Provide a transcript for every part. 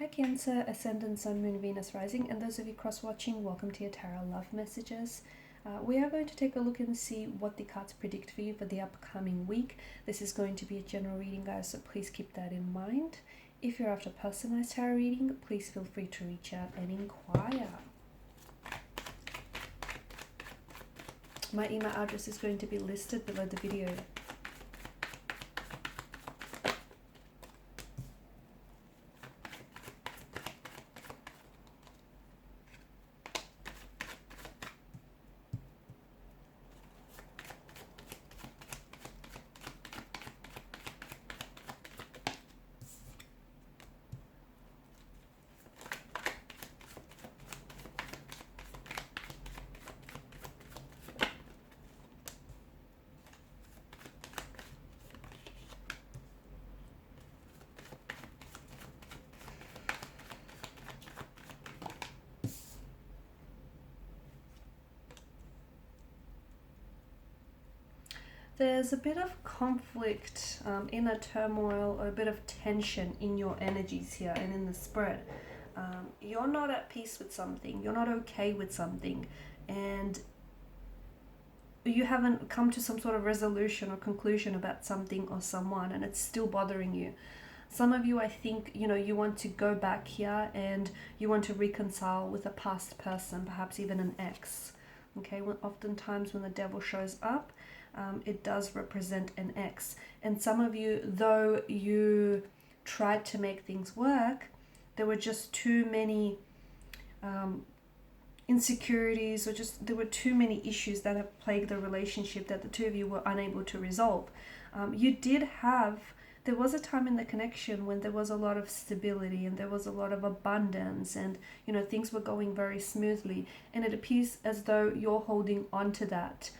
Hi Cancer, Ascendant, Sun, Moon, Venus, Rising, and those of you cross-watching, welcome to your Tarot Love Messages. We are going to take a look and see what the cards predict for you for the upcoming week. This is going to be a general reading, guys, so please keep that in mind. If you're after personalized tarot reading, please feel free to reach out and inquire. My email address is going to be listed below the video. There's a bit of conflict, inner turmoil, or a bit of tension in your energies here and in the spread. You're not at peace with something, you're not okay with something, and you haven't come to some sort of resolution or conclusion about something or someone, and it's still bothering you. Some of you, I think, you want to go back here and you want to reconcile with a past person, perhaps even an ex. Okay, oftentimes when the devil shows up, it does represent an ex. And some of you, though you tried to make things work, there were just too many insecurities, or just there were too many issues that have plagued the relationship that the two of you were unable to resolve. There was a time in the connection when there was a lot of stability and there was a lot of abundance, and things were going very smoothly, and it appears as though you're holding on to that.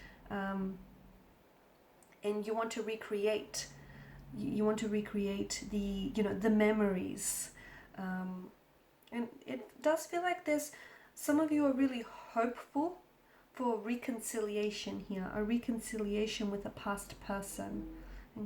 And you want to recreate the memories, and it does feel like there's some of you are really hopeful for reconciliation here, a reconciliation with a past person.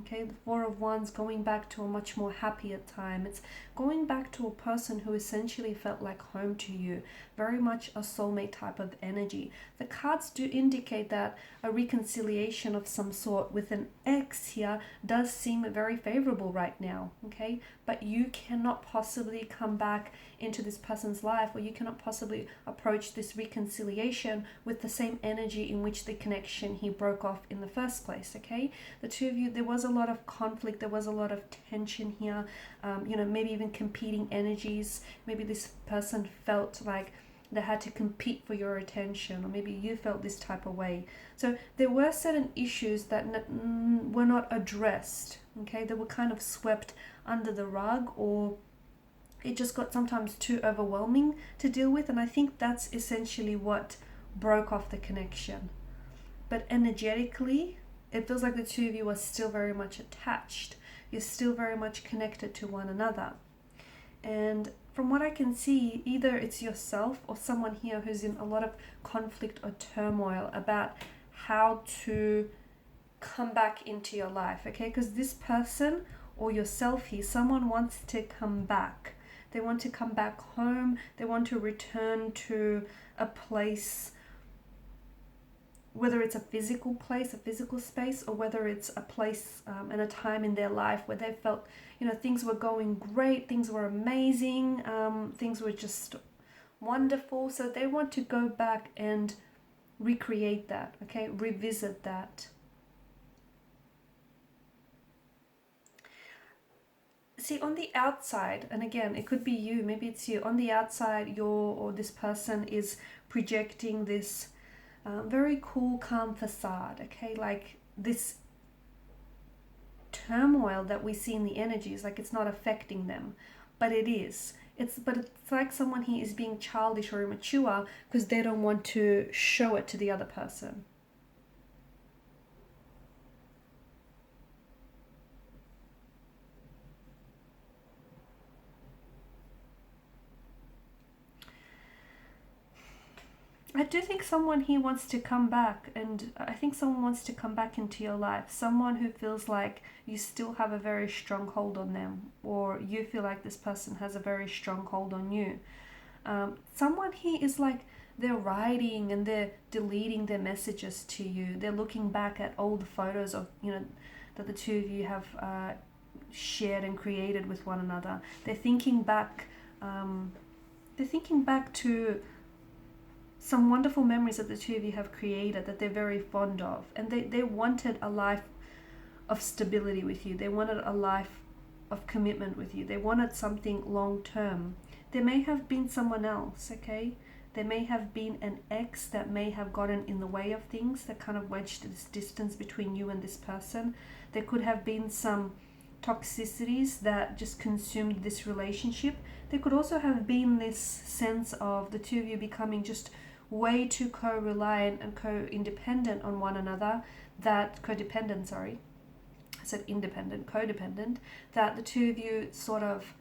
Okay, the Four of Wands, going back to a much more happier time. It's going back to a person who essentially felt like home to you, very much a soulmate type of energy. The cards do indicate that a reconciliation of some sort with an ex here does seem very favorable right now, okay? But you cannot possibly come back into this person's life, or you cannot possibly approach this reconciliation with the same energy in which the connection he broke off in the first place, okay? The two of you, there was a lot of conflict, there was a lot of tension here, maybe even competing energies. Maybe this person felt like they had to compete for your attention, or maybe you felt this type of way. So there were certain issues that were not addressed, okay? They were kind of swept under the rug, or it just got sometimes too overwhelming to deal with, and I think that's essentially what broke off the connection. But energetically, it feels like the two of you are still very much attached. You're still very much connected to one another. And from what I can see, either it's yourself or someone here who's in a lot of conflict or turmoil about how to come back into your life, okay? Because this person or yourself here, someone wants to come back. They want to come back home. They want to return to a place, whether it's a physical place, a physical space, or whether it's a place and a time in their life where they felt, things were going great, things were amazing, things were just wonderful. So they want to go back and recreate that, okay? Revisit that. See, on the outside, and again, it could be you, maybe it's you, on the outside, this person is projecting this very cool, calm facade, okay? Like this turmoil that we see in the energies, like it's not affecting them, but it is. It's like someone here is being childish or immature because they don't want to show it to the other person. I do think someone here wants to come back, and I think someone wants to come back into your life. Someone who feels like you still have a very strong hold on them, or you feel like this person has a very strong hold on you. Someone here is like they're writing and they're deleting their messages to you. They're looking back at old photos of, that the two of you have shared and created with one another. They're thinking back. They're thinking back to some wonderful memories that the two of you have created that they're very fond of, and they wanted a life of stability with you. They wanted a life of commitment with you. They wanted something long term. There may have been someone else, okay? There may have been an ex that may have gotten in the way of things, that kind of wedged this distance between you and this person. There could have been some toxicities that just consumed this relationship. There could also have been this sense of the two of you becoming just way too co-reliant and co-independent on one another, that codependent, sorry, I said independent, codependent, that the two of you sort of,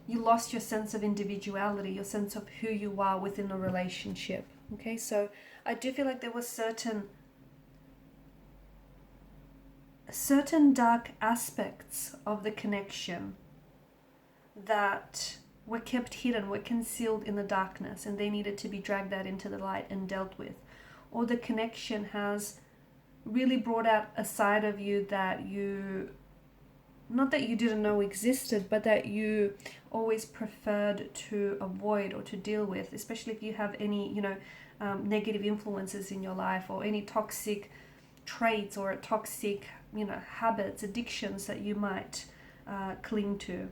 you lost your sense of individuality, your sense of who you are within a relationship. Okay, so I do feel like there were certain dark aspects of the connection that were kept hidden, were concealed in the darkness, and they needed to be dragged out into the light and dealt with. Or the connection has really brought out a side of you that you, not that you didn't know existed, but that you always preferred to avoid or to deal with, especially if you have any, negative influences in your life, or any toxic traits or toxic, habits, addictions that you might cling to.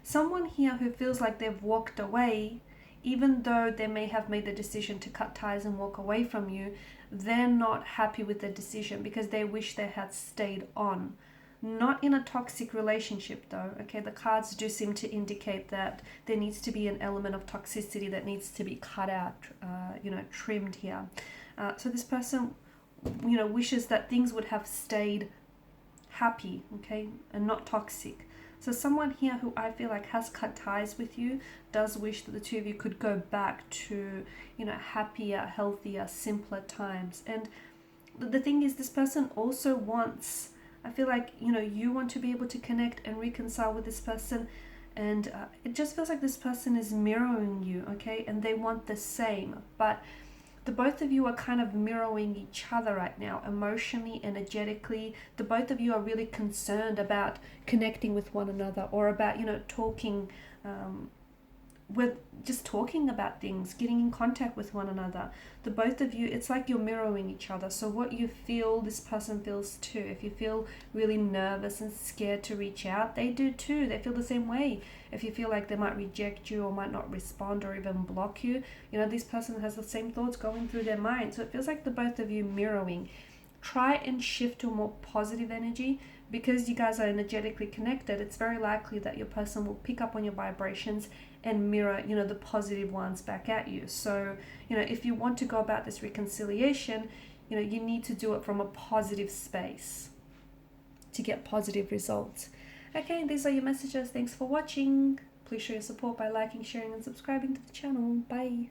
Someone here who feels like they've walked away, even though they may have made the decision to cut ties and walk away from you, they're not happy with the decision because they wish they had stayed on. Not in a toxic relationship though, okay? The cards do seem to indicate that there needs to be an element of toxicity that needs to be cut out, trimmed here. So this person, wishes that things would have stayed happy, okay, and not toxic. So someone here who I feel like has cut ties with you does wish that the two of you could go back to, happier, healthier, simpler times. And the thing is, this person also wants, I feel like, you want to be able to connect and reconcile with this person. And it just feels like this person is mirroring you, okay? And they want the same. But the both of you are kind of mirroring each other right now, emotionally, energetically. The both of you are really concerned about connecting with one another, or about, talking, with just talking about things, getting in contact with one another. The both of you, it's like you're mirroring each other. So what you feel, this person feels too. If you feel really nervous and scared to reach out, they do too. They feel the same way. If you feel like they might reject you or might not respond or even block you, this person has the same thoughts going through their mind. So it feels like the both of you mirroring. Try and shift to a more positive energy. Because you guys are energetically connected, it's very likely that your person will pick up on your vibrations and mirror, the positive ones back at you. So, if you want to go about this reconciliation, you need to do it from a positive space to get positive results. Okay, these are your messages. Thanks for watching. Please show your support by liking, sharing, and subscribing to the channel. Bye.